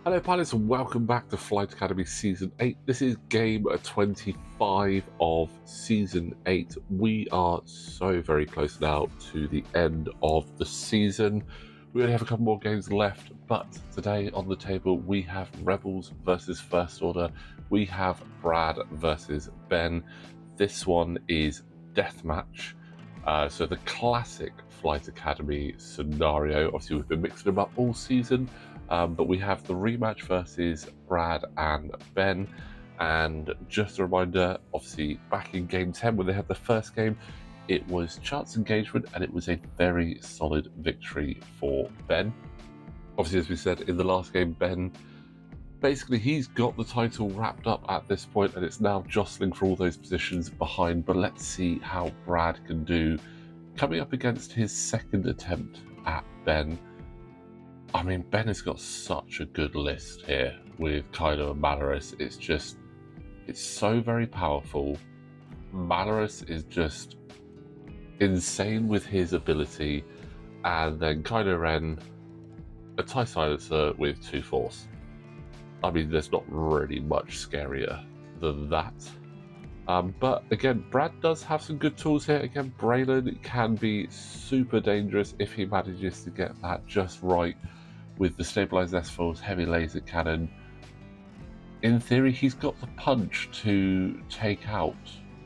Hello pilots and welcome back to Flight Academy Season 8. This is game 25 of Season 8. We are so very close now to the end of the season. We only have a couple more games left, but today on the table we have Rebels versus First Order. We have Brad versus Ben. This one is Deathmatch. So the classic Flight Academy scenario. Obviously we've been mixing them up all season. But we have the rematch versus Brad and Ben. And just a reminder, obviously, back in Game 10, when they had the first game, it was chance engagement, and it was a very solid victory for Ben. Obviously, as we said in the last game, Ben, basically, he's got the title wrapped up at this point, and it's now jostling for all those positions behind. But let's see how Brad can do coming up against his second attempt at Ben. I mean, Ben has got such a good list here with Kylo and Malarus. It's so very powerful. Malarus is just insane with his ability. And then Kylo Ren, a TIE Silencer with 2 Force. I mean, there's not really much scarier than that. But again, Brad does have some good tools here. Again, Braylen can be super dangerous if he manages to get that just right. With the stabilized S-Force heavy laser cannon, in theory, he's got the punch to take out,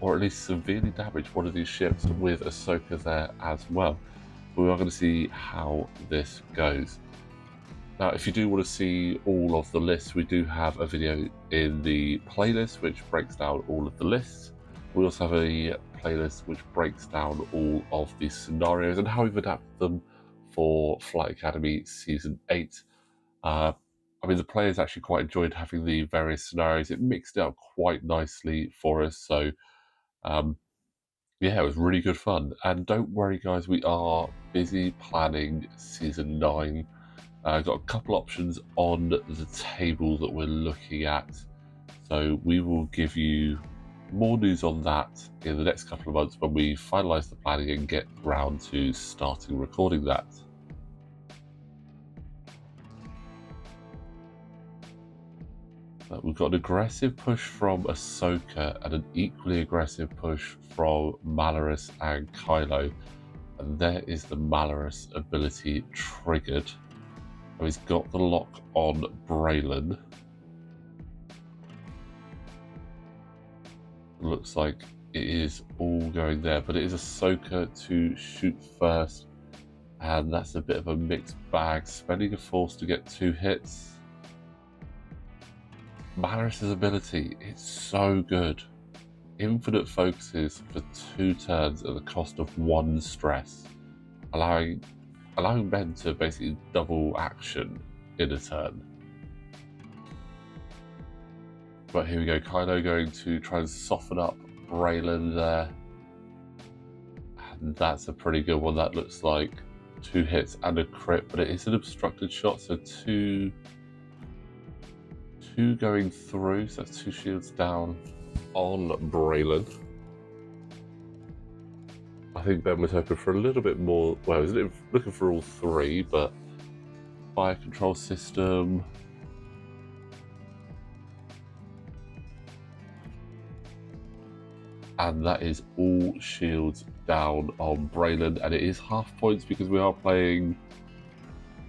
or at least severely damage, one of these ships with Ahsoka there as well. But we are going to see how this goes. Now, if you do want to see all of the lists, we do have a video in the playlist which breaks down all of the lists. We also have a playlist which breaks down all of the scenarios and how we've adapted them for Flight Academy Season 8. I mean, the players actually quite enjoyed having the various scenarios. It mixed it up quite nicely for us. So, yeah, it was really good fun. And don't worry, guys, we are busy planning Season 9. Got a couple options on the table that we're looking at. So we will give you more news on that in the next couple of months when we finalise the planning and get round to starting recording that. We've got an aggressive push from Ahsoka and an equally aggressive push from Malarus and Kylo. And there is the Malarus ability triggered. So he's got the lock on Braylen. Looks like it is all going there, but it is Ahsoka to shoot first. And that's a bit of a mixed bag. Spending a Force to get 2 hits. Malarus' ability, it's so good. Infinite focuses for 2 turns at the cost of 1 stress, allowing Ben to basically double action in a turn. But here we go, Kylo going to try and soften up Braylen there. And that's a pretty good one. That looks like 2 hits and a crit, but it is an obstructed shot, so 2 going through, so that's 2 shields down on Braylen. I think Ben was hoping for a little bit more. Well, he was looking for all 3, but fire control system. And that is all shields down on Braylen, and it is half points because we are playing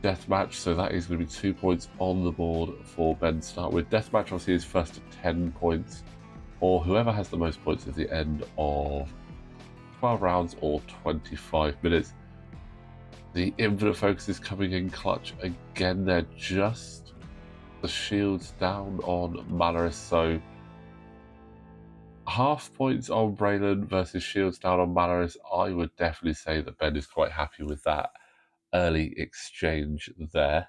Deathmatch, so that is going to be 2 points on the board for Ben to start with. Deathmatch obviously is first to 10 points, or whoever has the most points at the end of 12 rounds or 25 minutes. The infinite focus is coming in clutch again. They're just the shields down on Malarus, so half points on Braylen versus shields down on Malarus. I would definitely say that Ben is quite happy with that early exchange there.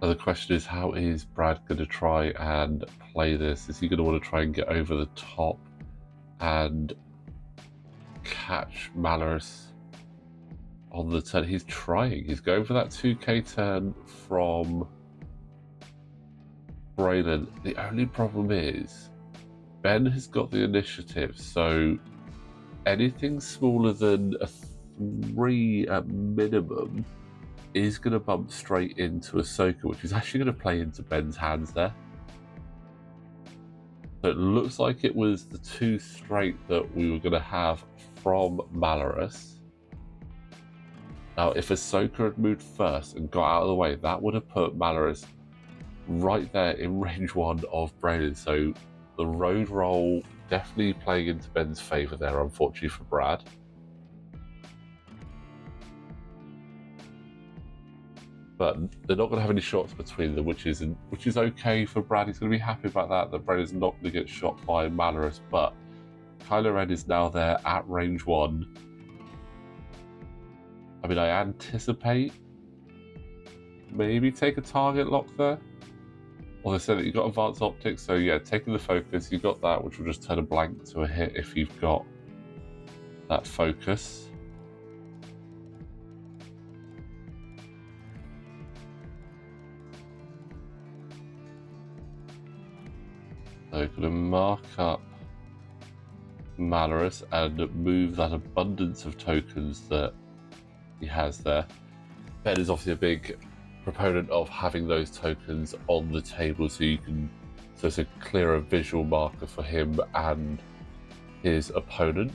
The question is, how is Brad going to try and play this? Is he going to want to try and get over the top and catch Malarus on the turn? He's trying. He's going for that 2k turn from Braylen. The only problem is Ben has got the initiative, so anything smaller than a 3 at minimum is going to bump straight into Ahsoka, which is actually going to play into Ben's hands there. So it looks like it was the 2 straight that we were going to have from Malorus. Now, if Ahsoka had moved first and got out of the way, that would have put Malorus right there in range 1 of Braylen. So the road roll definitely playing into Ben's favour there, unfortunately for Brad. But they're not going to have any shots between them, which is okay for Brad. He's going to be happy about that Braylen's not going to get shot by Malorus. But Kylo Ren is now there at range 1. I mean, I anticipate maybe take a target lock there. Well, they said that you've got advanced optics, so yeah, taking the focus, you've got that, which will just turn a blank to a hit if you've got that focus. So going to mark up Malorus and move that abundance of tokens that he has there. Ben is obviously a big proponent of having those tokens on the table so it's a clearer visual marker for him and his opponent.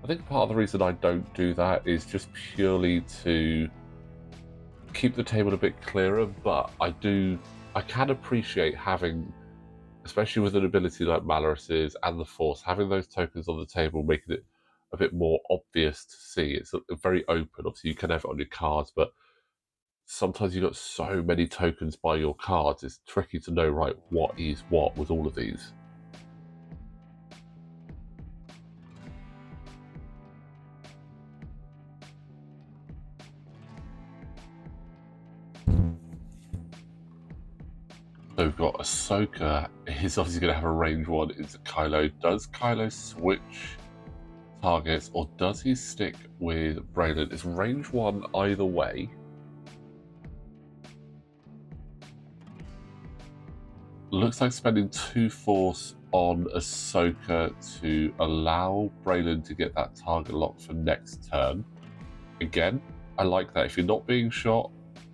I think part of the reason I don't do that is just purely to keep the table a bit clearer, but I can appreciate having, especially with an ability like Malorus's and the Force, having those tokens on the table, making it a bit more obvious to see. It's very open. Obviously, you can have it on your cards, but sometimes you've got so many tokens by your cards, it's tricky to know, right, what is what with all of these. So we've got Ahsoka. He's obviously going to have a range 1 into Kylo. Does Kylo switch targets or does he stick with Braylen? It's range 1 either way. Looks like spending 2 force on Ahsoka to allow Braylen to get that target lock for next turn. Again, I like that. If you're not being shot,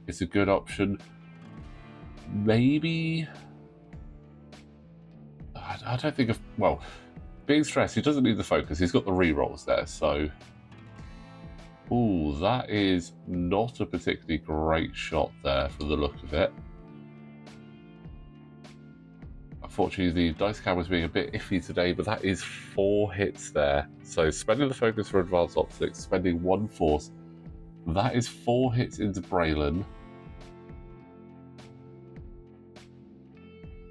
it's a good option. Maybe I don't think of, well, being stressed, he doesn't need the focus. He's got the rerolls there, so ooh, that is not a particularly great shot there from the look of it. Unfortunately, the dice cam was being a bit iffy today, but that is 4 hits there. So spending the focus for advanced optics, spending 1 force, that is 4 hits into Braylen.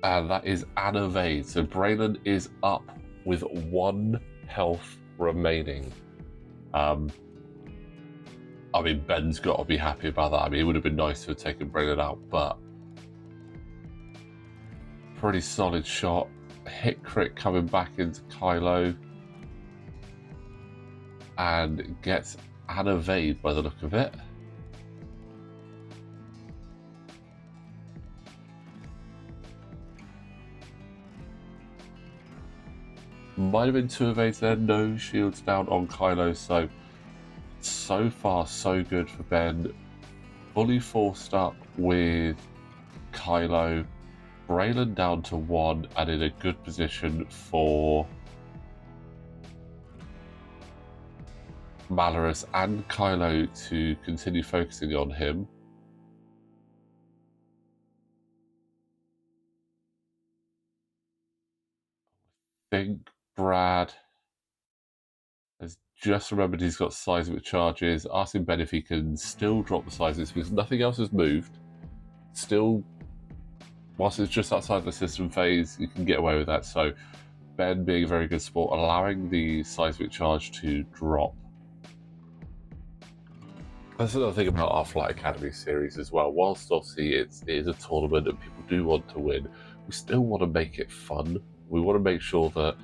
And that is an evade. So Braylen is up with 1 health remaining. I mean, Ben's got to be happy about that. I mean, it would have been nice to have taken Braylen out, but pretty solid shot. Hit crit coming back into Kylo. And gets an evade by the look of it. Might have been 2 evades there, no shields down on Kylo, so far so good for Ben. Fully forced up with Kylo, Braylen down to 1 and in a good position for Malorus and Kylo to continue focusing on him. I think Brad has just remembered he's got seismic charges, asking Ben if he can still drop the seismics because nothing else has moved. Still, whilst it's just outside the system phase, you can get away with that. So Ben being a very good sport, allowing the seismic charge to drop. That's another thing about our Flight Academy series as well. Whilst obviously it is a tournament and people do want to win, we still want to make it fun. We want to make sure that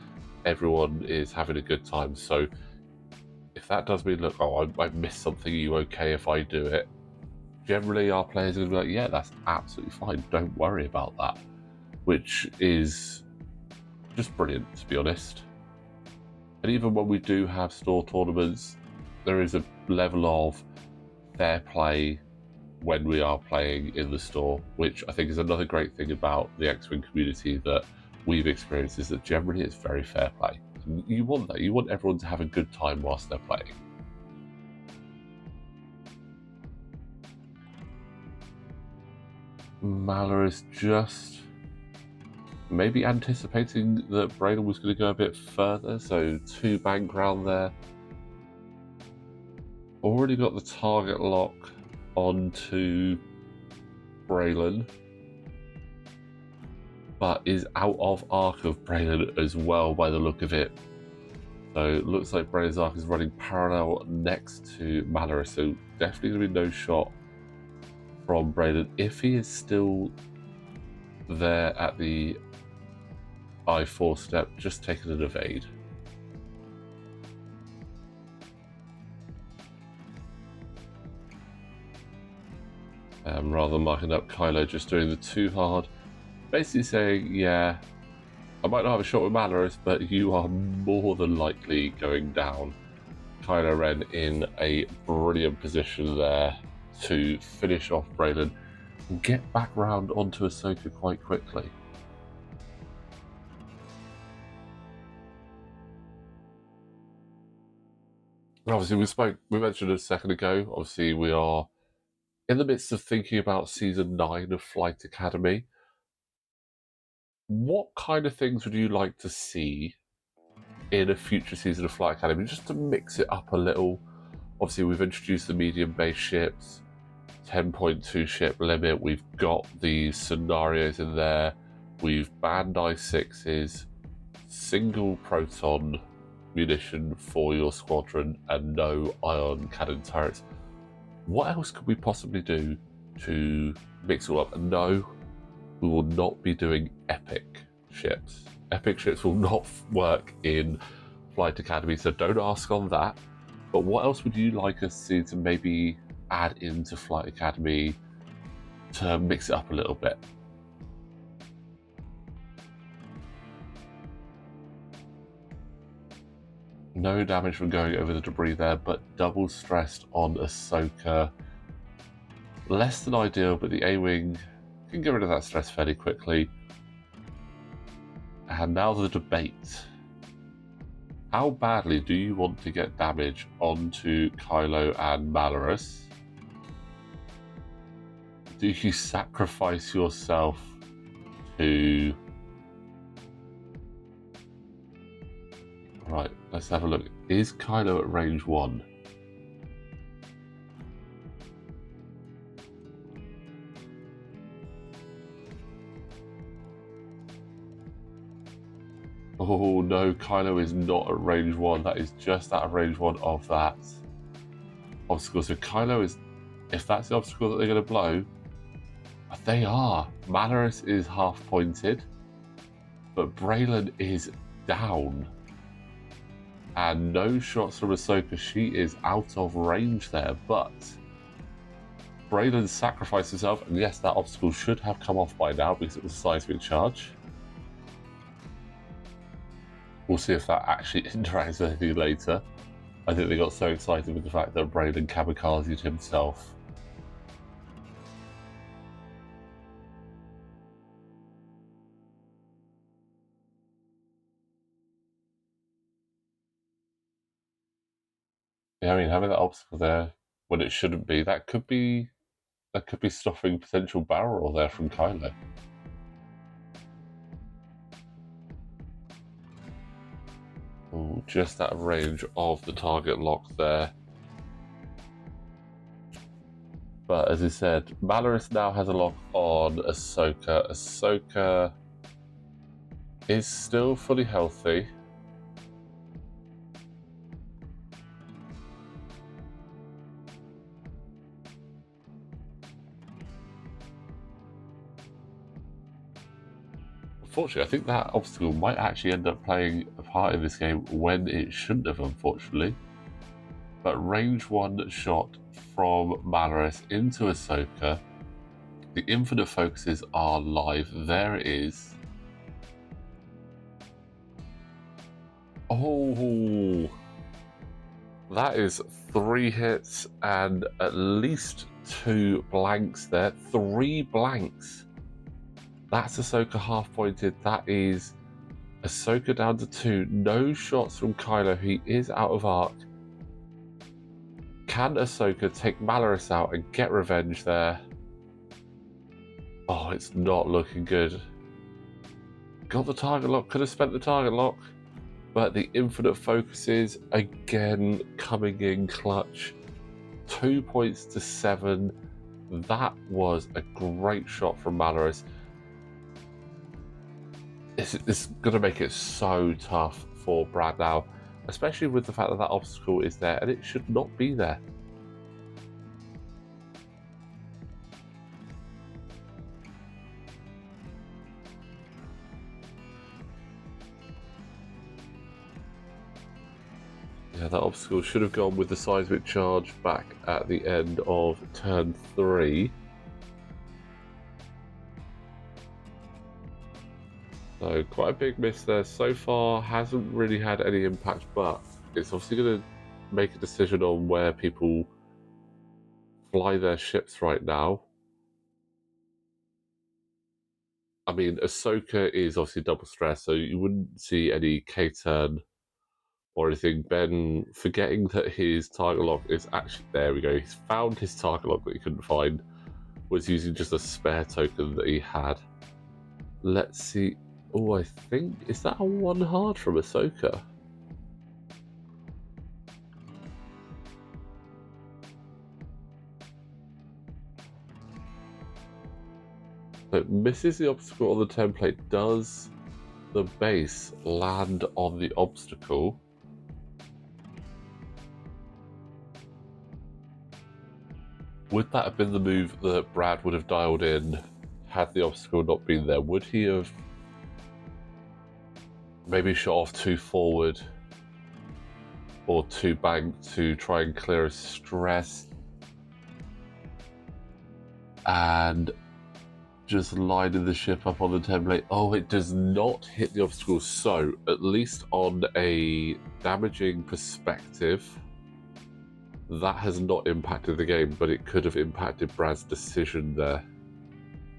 everyone is having a good time. So if that does mean, look, oh, I missed something, are you okay if I do it? Generally, our players are going to be like, yeah, that's absolutely fine. Don't worry about that. Which is just brilliant, to be honest. And even when we do have store tournaments, there is a level of fair play when we are playing in the store, which I think is another great thing about the X-Wing community that we've experienced, is that generally it's very fair play. And you want that. You want everyone to have a good time whilst they're playing. Malor is just maybe anticipating that Braylen was going to go a bit further, so 2 bank round there. Already got the target lock onto Braylen, but is out of arc of Braylen as well by the look of it. So it looks like Braylen's arc is running parallel next to Malor, so definitely going to be no shot from Braylen. If he is still there at the I4 step, just taking an evade. Rather than marking up Kylo, just doing the 2 hard. Basically saying, yeah, I might not have a shot with Malorus, but you are more than likely going down. Kylo Ren in a brilliant position there to finish off Braylen and get back round onto Ahsoka quite quickly. Obviously, we mentioned a second ago, obviously we are in the midst of thinking about Season 9 of Flight Academy. What kind of things would you like to see in a future season of Flight Academy, just to mix it up a little? Obviously, we've introduced the medium-based ships, 10.2 ship limit, we've got these scenarios in there, we've banned I6s, single Proton munition for your squadron, and no ion cannon turrets. What else could we possibly do to mix it all up? And no, we will not be doing epic ships. Epic ships will not work in Flight Academy, so don't ask on that. But what else would you like us to see to maybe add into Flight Academy to mix it up a little bit? No damage from going over the debris there, but double stressed on Ahsoka. Less than ideal, but the A-Wing can get rid of that stress fairly quickly. And now the debate. How badly do you want to get damage onto Kylo and Malorus? Do you sacrifice yourself to... Right, let's have a look. Is Kylo at range 1? Oh no, Kylo is not at range 1. That is just out of range 1 of that obstacle. So Kylo is, if that's the obstacle that they're going to blow, they are. Malorus is half pointed, but Braylen is down. And no shots from Ahsoka. She is out of range there, but Braylen sacrificed himself, and yes, that obstacle should have come off by now because it was a seismic charge. We'll see if that actually interacts with anything later. I think they got so excited with the fact that Braylen kamikazed himself. Yeah, I mean, having that obstacle there when it shouldn't be, that could be stopping potential barrel roll there from Kylo. Ooh, just out of range of the target lock there. But as I said, Malorus now has a lock on Ahsoka. Ahsoka is still fully healthy. Unfortunately, I think that obstacle might actually end up playing a part in this game when it shouldn't have, unfortunately. But range 1 shot from Malorus into Ahsoka. The infinite focuses are live. There it is. Oh, that is 3 hits and at least 2 blanks there. 3 blanks. That's Ahsoka half pointed. That is Ahsoka down to 2. No shots from Kylo. He is out of arc. Can Ahsoka take Malaris out and get revenge there? Oh, it's not looking good. Got the target lock. Could have spent the target lock. But the infinite focuses again coming in clutch. 2 points to 7. That was a great shot from Malaris. It's going to make it so tough for Brad now, especially with the fact that that obstacle is there and it should not be there. Yeah, that obstacle should have gone with the seismic charge back at the end of turn 3. So quite a big miss there. So far hasn't really had any impact, but it's obviously going to make a decision on where people fly their ships right now. I mean, Ahsoka is obviously double stress, so you wouldn't see any K-turn or anything. Ben, forgetting that his target lock is actually... There we go. He's found his target lock that he couldn't find. Was using just a spare token that he had. Let's see. Oh, I think... Is that a 1 hard from Ahsoka? So it misses the obstacle on the template. Does the base land on the obstacle? Would that have been the move that Brad would have dialed in had the obstacle not been there? Would he have maybe shot off 2 forward or 2 bank to try and clear a stress and just lining the ship up on the template? Oh, it does not hit the obstacle. So at least on a damaging perspective, that has not impacted the game, but it could have impacted Brad's decision there.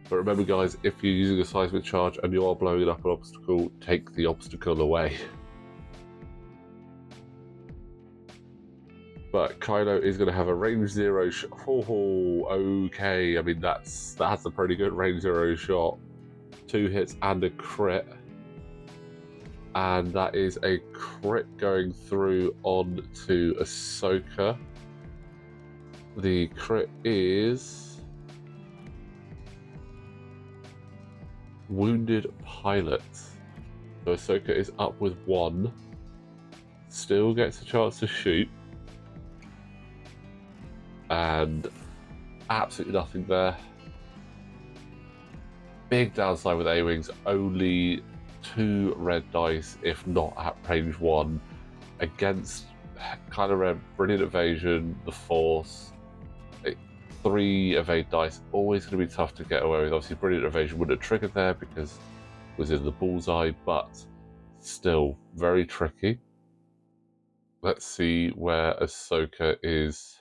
But remember, guys, if you're using a seismic charge and you are blowing up an obstacle, take the obstacle away. But Kylo is going to have a range 0 shot. Oh, okay. I mean, that's a pretty good range 0 shot. 2 hits and a crit. And that is a crit going through onto Ahsoka. The crit is wounded pilot. So Ahsoka is up with 1. Still gets a chance to shoot. And absolutely nothing there. Big downside with A-Wings, only 2 red dice, if not at range 1, against Kylo Ren, brilliant evasion, the Force. 3 evade dice, always going to be tough to get away with. Obviously, brilliant evasion wouldn't have triggered there because it was in the bullseye, but still very tricky. Let's see where Ahsoka is.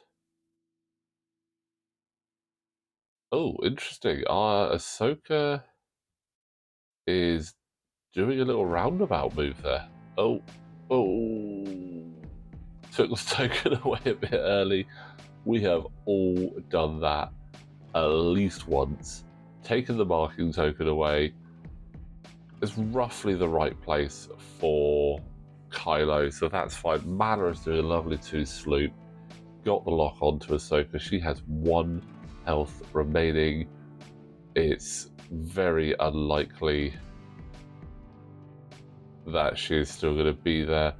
Oh, interesting. Ahsoka is doing a little roundabout move there. Oh, took the token away a bit early. We have all done that at least once. Taken the marking token away. It's roughly the right place for Kylo, so that's fine. Mana is doing a lovely 2 sloop. Got the lock onto Ahsoka. She has 1 health remaining. It's very unlikely that she is still going to be there.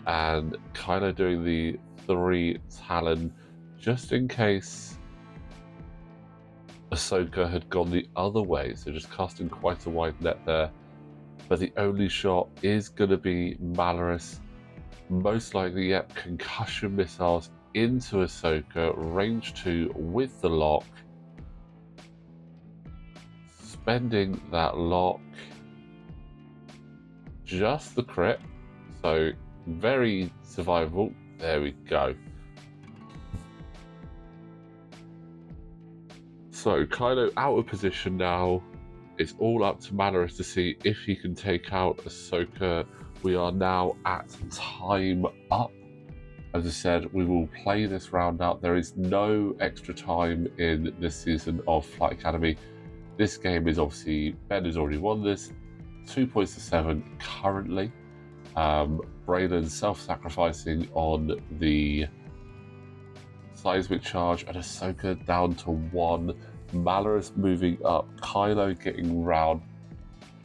And Kylo doing the 3 Talon just in case Ahsoka had gone the other way. So just casting quite a wide net there. But the only shot is going to be Malaris. Most likely, yep, concussion missiles into Ahsoka, range 2 with the lock. Spending that lock. Just the crit, so Very survivable. There we go. So Kylo out of position now. It's all up to Manarus to see if he can take out Ahsoka. We are now at time up. As I said, we will play this round out. There is no extra time in this season of Flight Academy. This game is obviously, Ben has already won this. 2 points to 7 currently. Braylen self-sacrificing on the seismic charge, and Ahsoka down to 1. Manarus moving up. Kylo getting round.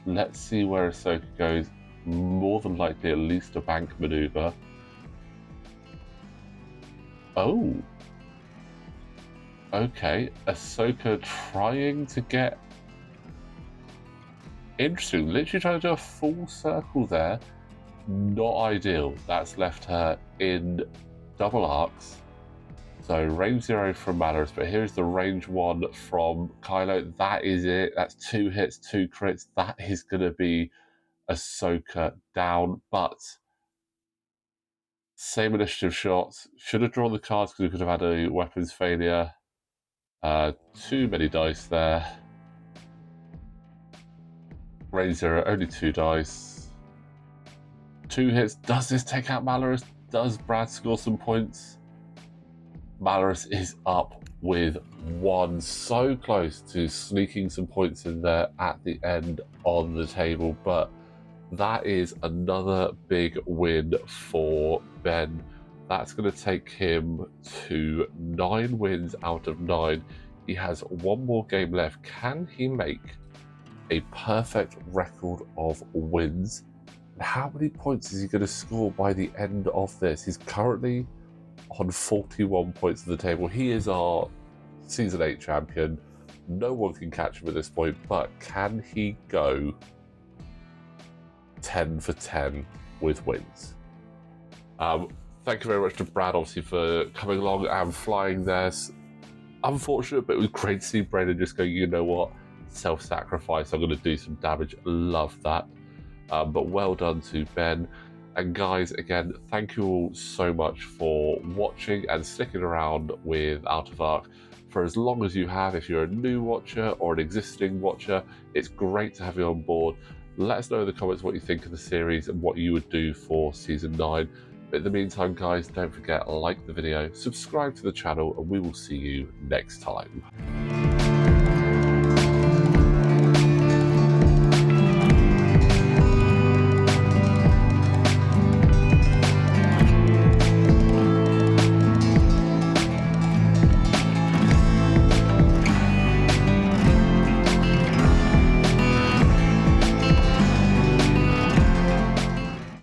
Let's see where Ahsoka goes. More than likely at least a bank maneuver. Oh. Okay. Ahsoka trying to get... Interesting. Literally trying to do a full circle there. Not ideal. That's left her in double arcs. So range 0 from Manarus, but here's the range 1 from Kylo. That is it. That's 2 hits, 2 crits. That is going to be Ahsoka down, but same initiative shots. Should have drawn the cards because we could have had a weapons failure. Too many dice there. Range 0, only 2 dice. 2 hits. Does this take out Manarus? Does Brad score some points? Manarus is up with 1. So close to sneaking some points in there at the end on the table, but that is another big win for Ben. That's going to take him to 9 wins out of 9. He has 1 more game left. Can he make a perfect record of wins? And how many points is he going to score by the end of this? He's currently on 41 points at the table. He is our Season 8 champion. No one can catch him at this point, but can he go 10 for 10 with wins? Thank you very much to Brad, obviously, for coming along and flying there. Unfortunate, but it was great to see Braylen just go, you know what, self-sacrifice, I'm going to do some damage. Love that. But well done to Ben. And guys, again, thank you all so much for watching and sticking around with Out of Arc for as long as you have. If you're a new watcher or an existing watcher, it's great to have you on board. Let us know in the comments what you think of the series and what you would do for Season 9. But in the meantime, guys, don't forget, like the video, subscribe to the channel, and we will see you next time.